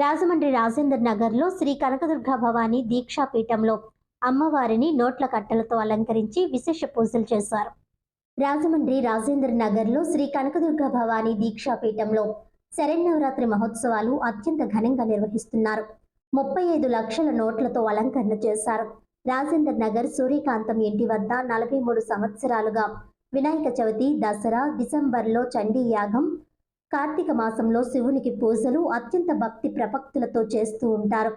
రాజమండ్రి రాజేందర్ నగర్లో శ్రీ కనకదుర్గ భవానీ దీక్షాపీఠంలో అమ్మవారిని నోట్ల కట్టలతో అలంకరించి విశేష పూజలు చేశారు. రాజమండ్రి రాజేందర్ నగర్లో శ్రీ కనకదుర్గ భవానీ దీక్షాపీఠంలో శరన్నవరాత్రి మహోత్సవాలు అత్యంత ఘనంగా నిర్వహిస్తున్నారు. 35 లక్షల నోట్లతో అలంకరణ చేశారు. రాజేందర్ నగర్ సూర్యకాంతం ఇంటి వద్ద 43 సంవత్సరాలుగా వినాయక చవితి, దసరా, డిసెంబర్లో చండీ యాగం, కార్తీక మాసంలో శివునికి పూజలు అత్యంత భక్తి ప్రపక్తులతో చేస్తూ ఉంటారు.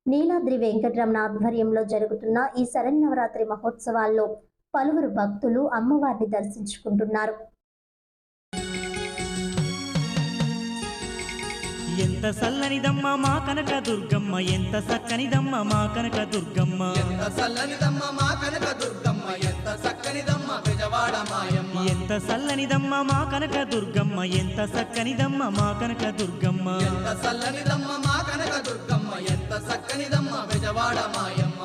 నీలాద్రి వెంకటరమణ ఆధ్వర్యంలో జరుగుతున్న ఈ శరన్నవరాత్రి మహోత్సవాల్లో పలువురు భక్తులు అమ్మవారిని దర్శించుకుంటున్నారు. ఎంత సల్లనిదమ్మ మా కనక దుర్గమ్మ, ఎంత సక్కనిదమ్మ మా కనక దుర్గమ్మ, ఎంత సల్లనిదమ్మ మా కనక దుర్గమ్మ, ఎంత సక్కనిదమ్మ బెజవాడ మాయమ్మ. ఎంత సల్లనిదమ్మ మా కనక దుర్గమ్మ, ఎంత సక్కనిదమ్మ మా కనక దుర్గమ్మ, ఎంత సల్లనిదమ్మ మా కనక దుర్గమ్మ, ఎంత సక్కనిదమ్మ బెజవాడ మాయమ్మ.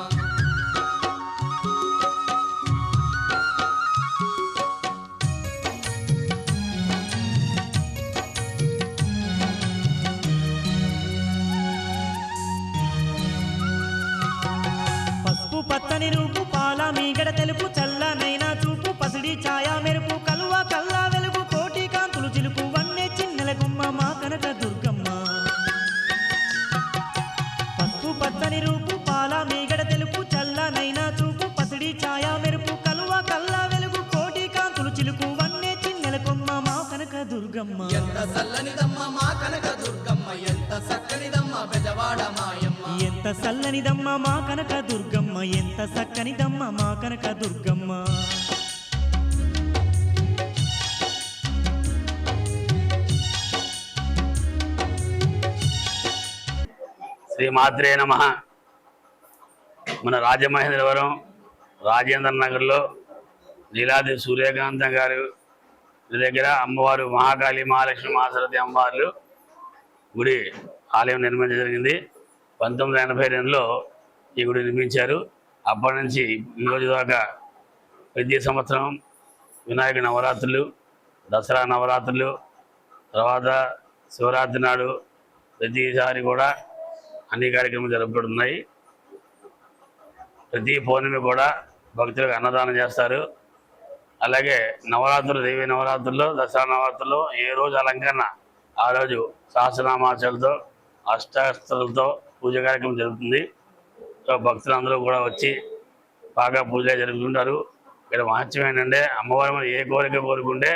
పసుపు పచ్చని రూపు, పాల మీగడ తెలుపు, చల్లనైనా చూపు, పసిడి ఛాయా మెరుపు, కలువ కల్లా వెలుగు, కోటి కాంతులు చిలుపు, వన్నె చిన్నెల గుమ్మ మా కనక దుర్గమ్మ. పసుపు పచ్చని రూపు, పాల మీగడ తెలుపు, చల్లనైనా చూపు, పసిడి ఛాయా మెరుపు, కలువ కల్లా వెలుగు, కోటి కాంతులు చిలుకు, వన్నె చిన్నెల గుమ్మ మా కనక దుర్గమ్మ. ఎంత సల్లనిదమ్మ మా కనక దుర్గమ్మ, ఎంత సక్కనిదమ్మ బెజవాడ మాయమ్మ. ఎంత సల్లనిదమ్మ మా కనక దుర్గమ్మ, ఎంత సక్కనిదమ్మ మా కనక దుర్గమ్మ. శ్రీ మాత్రే నమః. మన రాజమహేంద్రవరం రాజేంద్ర నగర్లో నీలాద్రి సూర్యకాంతం గారు దగ్గర అమ్మవారు మహాకాళి, మహాలక్ష్మి, మహాసరస్వతి అమ్మవార్లు గుడి ఆలయం నిర్మించడం జరిగింది. 1982లో ఈ గుడి నిర్మించారు. అప్పటి నుంచి ఈ రోజు దాకా ప్రతి సంవత్సరం వినాయక నవరాత్రులు, దసరా నవరాత్రులు, తర్వాత శివరాత్రి నాడు ప్రతిసారి కూడా అన్ని కార్యక్రమాలు జరుపుకుంటున్నాయి. ప్రతి పౌర్ణమి కూడా భక్తులకు అన్నదానం చేస్తారు. అలాగే నవరాత్రులు, దేవీ నవరాత్రుల్లో, దసరా నవరాత్రుల్లో ఏ రోజు అలంకరణ ఆ రోజు సహస్రనామాలతో, అష్టాస్తలతో పూజ కార్యక్రమం జరుగుతుంది. సో భక్తులందరూ కూడా వచ్చి బాగా పూజ జరుపుకుంటారు. ఇక్కడ మహత్యం ఏంటంటే అమ్మవారి మనం ఏ కోరిక కోరుకుంటే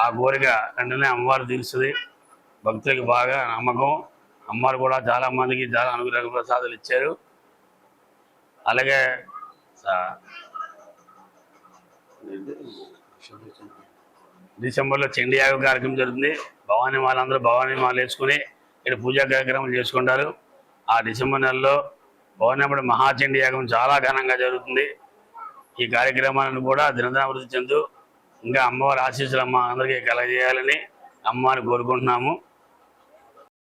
ఆ కోరిక వెంటనే అమ్మవారు తీరుస్తుంది. భక్తులకి బాగా నమ్మకం. అమ్మవారు కూడా చాలామందికి చాలా అనుగ్రహ ప్రసాదాలు ఇచ్చారు. అలాగే డిసెంబర్లో చండీ యాగం కార్యక్రమం జరుగుతుంది. భవానీ మాలందరూ భవానీ మాలు వేసుకుని ఇక్కడ పూజా కార్యక్రమాలు చేసుకుంటారు. ఆ డిసెంబర్ నెలలో భవనప్పుడు మహాచండీ యాగం చాలా ఘనంగా జరుగుతుంది. ఈ కార్యక్రమాలను కూడా దినదినాభివృద్ధి చెందుతూ ఇంకా అమ్మవారి ఆశీస్సులు అందరికీ కలగజేయాలని అమ్మవారిని కోరుకుంటున్నాము.